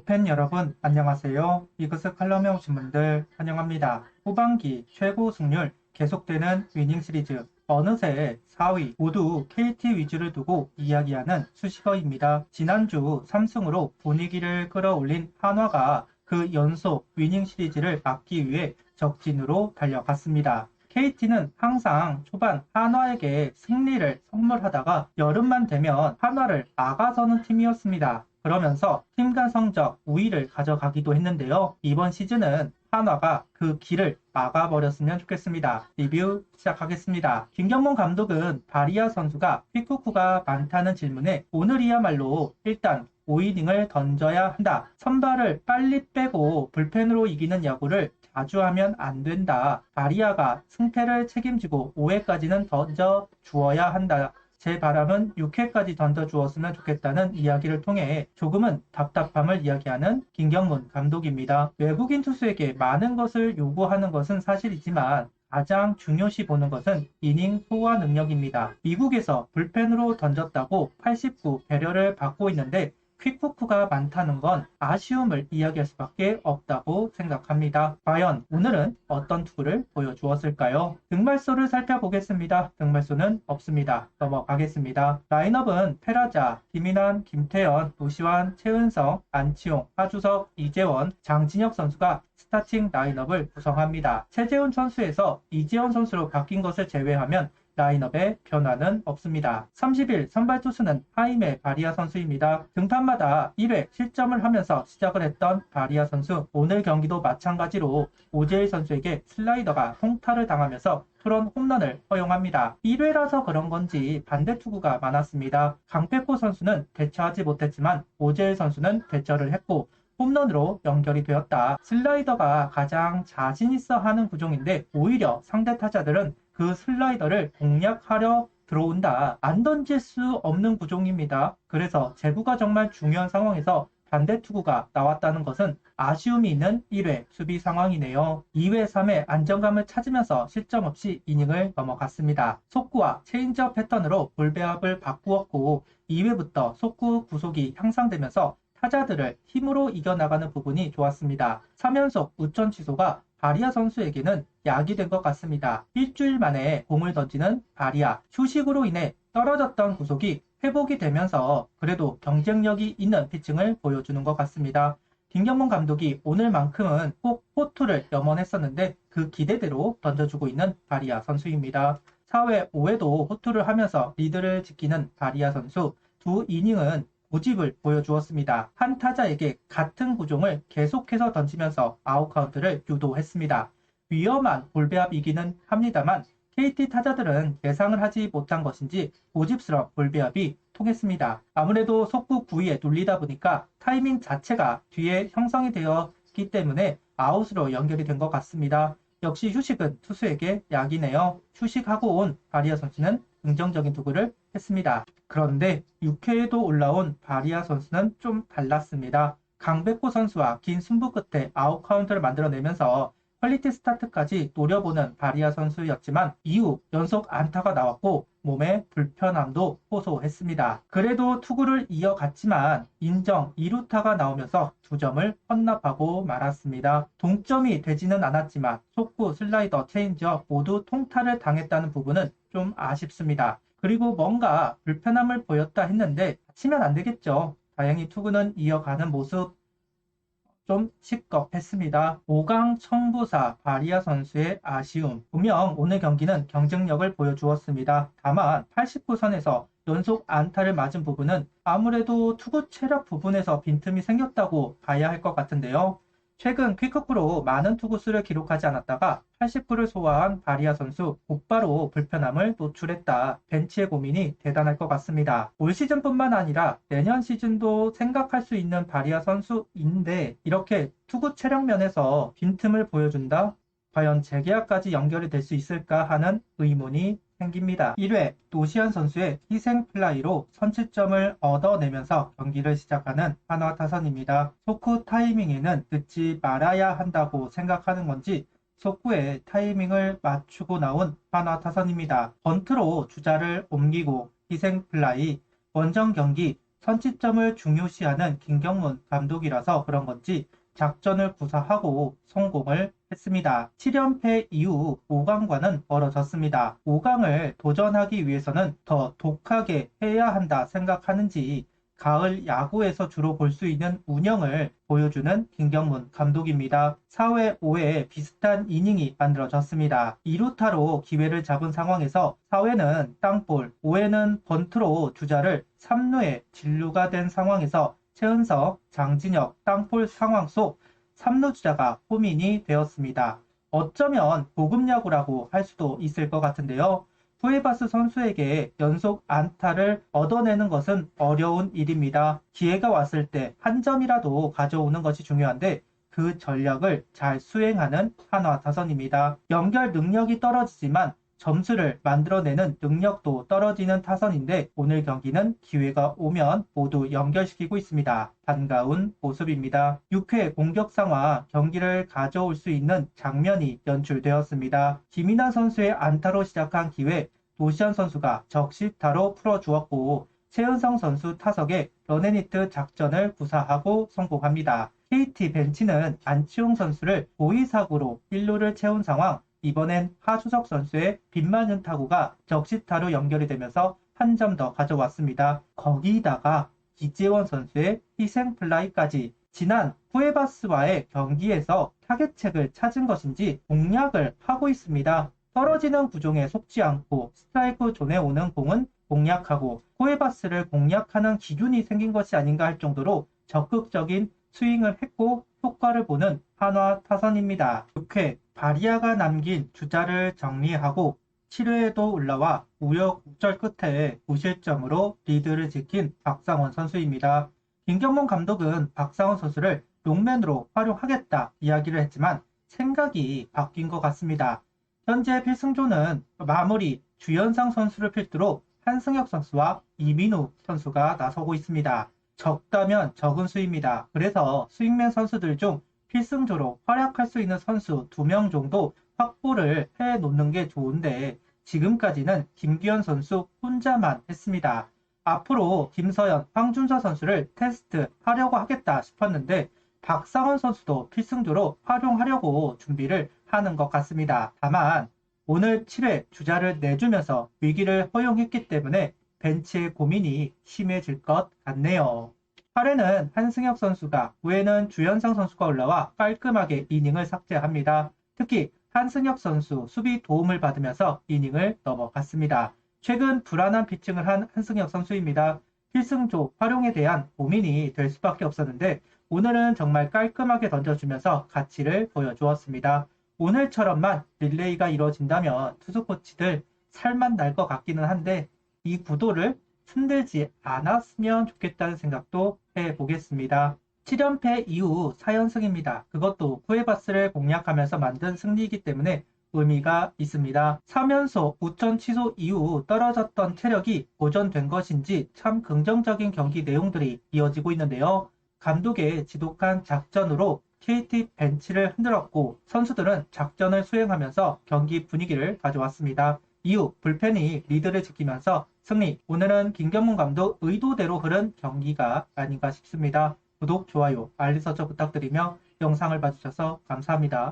야구팬 여러분 안녕하세요. 이그스 칼럼에 오신 분들 환영합니다. 후반기 최고 승률 계속되는 위닝 시리즈 어느새 4위 모두 KT 위주를 두고 이야기하는 수식어입니다. 지난주 3승으로 분위기를 끌어올린 한화가 그 연속 위닝 시리즈를 막기 위해 적진으로 달려갔습니다. KT는 항상 초반 한화에게 승리를 선물하다가 여름만 되면 한화를 막아서는 팀이었습니다. 그러면서 팀 간 성적 우위를 가져가기도 했는데요. 이번 시즌은 한화가 그 길을 막아버렸으면 좋겠습니다. 리뷰 시작하겠습니다. 김경문 감독은 바리아 선수가 퀵쿠쿠가 많다는 질문에 오늘이야말로 일단 5이닝을 던져야 한다. 선발을 빨리 빼고 불펜으로 이기는 야구를 자주 하면 안 된다. 바리아가 승패를 책임지고 5회까지는 던져 주어야 한다. 제 바람은 6회까지 던져주었으면 좋겠다는 이야기를 통해 조금은 답답함을 이야기하는 김경문 감독입니다. 외국인 투수에게 많은 것을 요구하는 것은 사실이지만 가장 중요시 보는 것은 이닝 소화 능력입니다. 미국에서 불펜으로 던졌다고 89 배려를 받고 있는데 퀵쿠쿠가 많다는 건 아쉬움을 이야기할 수밖에 없다고 생각합니다. 과연 오늘은 어떤 투구를 보여주었을까요? 등말소를 살펴보겠습니다. 등말소는 없습니다. 넘어가겠습니다. 라인업은 페라자, 김인환, 김태현, 노시환, 최은성, 안치홍, 하주석, 이재원, 장진혁 선수가 스타팅 라인업을 구성합니다. 최재훈 선수에서 이재원 선수로 바뀐 것을 제외하면 라인업에 변화는 없습니다. 30일 선발 투수는 하임의 바리아 선수입니다. 등판마다 1회 실점을 하면서 시작을 했던 바리아 선수, 오늘 경기도 마찬가지로 오재일 선수에게 슬라이더가 통타를 당하면서 투런 홈런을 허용합니다. 1회라서 그런 건지 반대 투구가 많았습니다. 강백호 선수는 대처하지 못했지만 오재일 선수는 대처를 했고 홈런으로 연결이 되었다. 슬라이더가 가장 자신 있어 하는 구종인데 오히려 상대 타자들은 그 슬라이더를 공략하려 들어온다. 안 던질 수 없는 구종입니다. 그래서 제구가 정말 중요한 상황에서 반대 투구가 나왔다는 것은 아쉬움이 있는 1회 수비 상황이네요. 2회, 3회 안정감을 찾으면서 실점 없이 이닝을 넘어갔습니다. 속구와 체인지업 패턴으로 볼배합을 바꾸었고 2회부터 속구 구속이 향상되면서 타자들을 힘으로 이겨나가는 부분이 좋았습니다. 3연속 우천 취소가 바리아 선수에게는 약이 된 것 같습니다. 일주일 만에 공을 던지는 바리아, 휴식으로 인해 떨어졌던 구속이 회복이 되면서 그래도 경쟁력이 있는 피칭을 보여주는 것 같습니다. 김경문 감독이 오늘만큼은 꼭 호투를 염원했었는데 그 기대대로 던져주고 있는 바리아 선수입니다. 4회, 5회도 호투를 하면서 리드를 지키는 바리아 선수, 두 이닝은 고집을 보여주었습니다. 한 타자에게 같은 구종을 계속해서 던지면서 아웃카운트를 유도했습니다. 위험한 볼배합이기는 합니다만 KT 타자들은 예상을 하지 못한 것인지 고집스러운 볼배합이 통했습니다. 아무래도 속구 구위에 눌리다 보니까 타이밍 자체가 뒤에 형성이 되었기 때문에 아웃으로 연결이 된 것 같습니다. 역시 휴식은 투수에게 약이네요. 휴식하고 온 바리아 선수는 긍정적인 투구를 했습니다. 그런데 6회에도 올라온 바리아 선수는 좀 달랐습니다. 강백호 선수와 긴 승부 끝에 아웃 카운트를 만들어내면서 퀄리티 스타트까지 노려보는 바리아 선수였지만 이후 연속 안타가 나왔고 몸의 불편함도 호소했습니다. 그래도 투구를 이어갔지만 인정 2루타가 나오면서 2점을 헌납하고 말았습니다. 동점이 되지는 않았지만 속구, 슬라이더, 체인지업 모두 통타를 당했다는 부분은 좀 아쉽습니다. 그리고 뭔가 불편함을 보였다 했는데 치면 안 되겠죠. 다행히 투구는 이어가는 모습 좀 시겁했습니다. 5강 청부사 바리아 선수의 아쉬움. 분명 오늘 경기는 경쟁력을 보여주었습니다. 다만 89선에서 연속 안타를 맞은 부분은 아무래도 투구 체력 부분에서 빈틈이 생겼다고 봐야 할 것 같은데요. 최근 퀵크프로 많은 투구수를 기록하지 않았다가 80구를 소화한 바리아 선수 곧바로 불편함을 노출했다. 벤치의 고민이 대단할 것 같습니다. 올 시즌뿐만 아니라 내년 시즌도 생각할 수 있는 바리아 선수인데 이렇게 투구 체력 면에서 빈틈을 보여준다? 과연 재계약까지 연결이 될 수 있을까 하는 의문이 생깁니다. 1회 노시안 선수의 희생 플라이로 선취점을 얻어내면서 경기를 시작하는 한화 타선입니다. 속구 타이밍에는 늦지 말아야 한다고 생각하는 건지 속구의 타이밍을 맞추고 나온 한화 타선입니다. 번트로 주자를 옮기고 희생 플라이, 원정 경기 선취점을 중요시하는 김경문 감독이라서 그런 건지 작전을 구사하고 성공을 했습니다. 7연패 이후 5강과는 멀어졌습니다. 5강을 도전하기 위해서는 더 독하게 해야 한다 생각하는지 가을 야구에서 주로 볼 수 있는 운영을 보여주는 김경문 감독입니다. 4회, 5회에 비슷한 이닝이 만들어졌습니다. 2루타로 기회를 잡은 상황에서 4회는 땅볼, 5회는 번트로 주자를 3루에 진루가 된 상황에서 최은석, 장진혁, 땅볼 상황 속 3루 주자가 호민이 되었습니다. 어쩌면 보급야구라고 할 수도 있을 것 같은데요. 쿠에바스 선수에게 연속 안타를 얻어내는 것은 어려운 일입니다. 기회가 왔을 때 한 점이라도 가져오는 것이 중요한데 그 전략을 잘 수행하는 한화 타선입니다. 연결 능력이 떨어지지만 점수를 만들어내는 능력도 떨어지는 타선인데 오늘 경기는 기회가 오면 모두 연결시키고 있습니다. 반가운 모습입니다. 6회 공격 상황 경기를 가져올 수 있는 장면이 연출되었습니다. 김인환 선수의 안타로 시작한 기회 도시안 선수가 적시타로 풀어주었고 최은성 선수 타석에 런앤히트 작전을 구사하고 성공합니다. KT 벤치는 안치홍 선수를 고의사구로 1루를 채운 상황 이번엔 하주석 선수의 빗맞은 타구가 적시타로 연결이 되면서 한 점 더 가져왔습니다. 거기다가 이재원 선수의 희생플라이까지 지난 쿠에바스와의 경기에서 타겟책을 찾은 것인지 공략을 하고 있습니다. 떨어지는 구종에 속지 않고 스트라이크 존에 오는 공은 공략하고 쿠에바스를 공략하는 기준이 생긴 것이 아닌가 할 정도로 적극적인 스윙을 했고 효과를 보는 한화 타선입니다. 6회 바리아가 남긴 주자를 정리하고 7회에도 올라와 우여곡절 끝에 무실점으로 리드를 지킨 박상원 선수입니다. 김경문 감독은 박상원 선수를 롱맨으로 활용하겠다 이야기를 했지만 생각이 바뀐 것 같습니다. 현재 필승조는 마무리 주연상 선수를 필두로 한승혁 선수와 이민우 선수가 나서고 있습니다. 적다면 적은 수입니다. 그래서 스윙맨 선수들 중 필승조로 활약할 수 있는 선수 2명 정도 확보를 해놓는 게 좋은데 지금까지는 김규현 선수 혼자만 했습니다. 앞으로 김서현, 황준서 선수를 테스트하려고 하겠다 싶었는데 박상원 선수도 필승조로 활용하려고 준비를 하는 것 같습니다. 다만 오늘 7회 주자를 내주면서 위기를 허용했기 때문에 벤치의 고민이 심해질 것 같네요. 8회는 한승혁 선수가 9회는 주현상 선수가 올라와 깔끔하게 이닝을 삭제합니다. 특히 한승혁 선수 수비 도움을 받으면서 이닝을 넘어갔습니다. 최근 불안한 피칭을 한 한승혁 선수입니다. 필승조 활용에 대한 고민이 될 수밖에 없었는데 오늘은 정말 깔끔하게 던져주면서 가치를 보여주었습니다. 오늘처럼만 릴레이가 이루어진다면 투수 코치들 살만 날 것 같기는 한데 이 구도를 흔들지 않았으면 좋겠다는 생각도 해보겠습니다. 7연패 이후 4연승입니다. 그것도 쿠에바스를 공략하면서 만든 승리이기 때문에 의미가 있습니다. 3연속 우천 취소 이후 떨어졌던 체력이 보존된 것인지 참 긍정적인 경기 내용들이 이어지고 있는데요. 감독의 지독한 작전으로 KT 벤치를 흔들었고 선수들은 작전을 수행하면서 경기 분위기를 가져왔습니다. 이후 불펜이 리드를 지키면서 승리. 오늘은 김경문 감독 의도대로 흐른 경기가 아닌가 싶습니다. 구독, 좋아요, 알림 설정 부탁드리며 영상을 봐주셔서 감사합니다.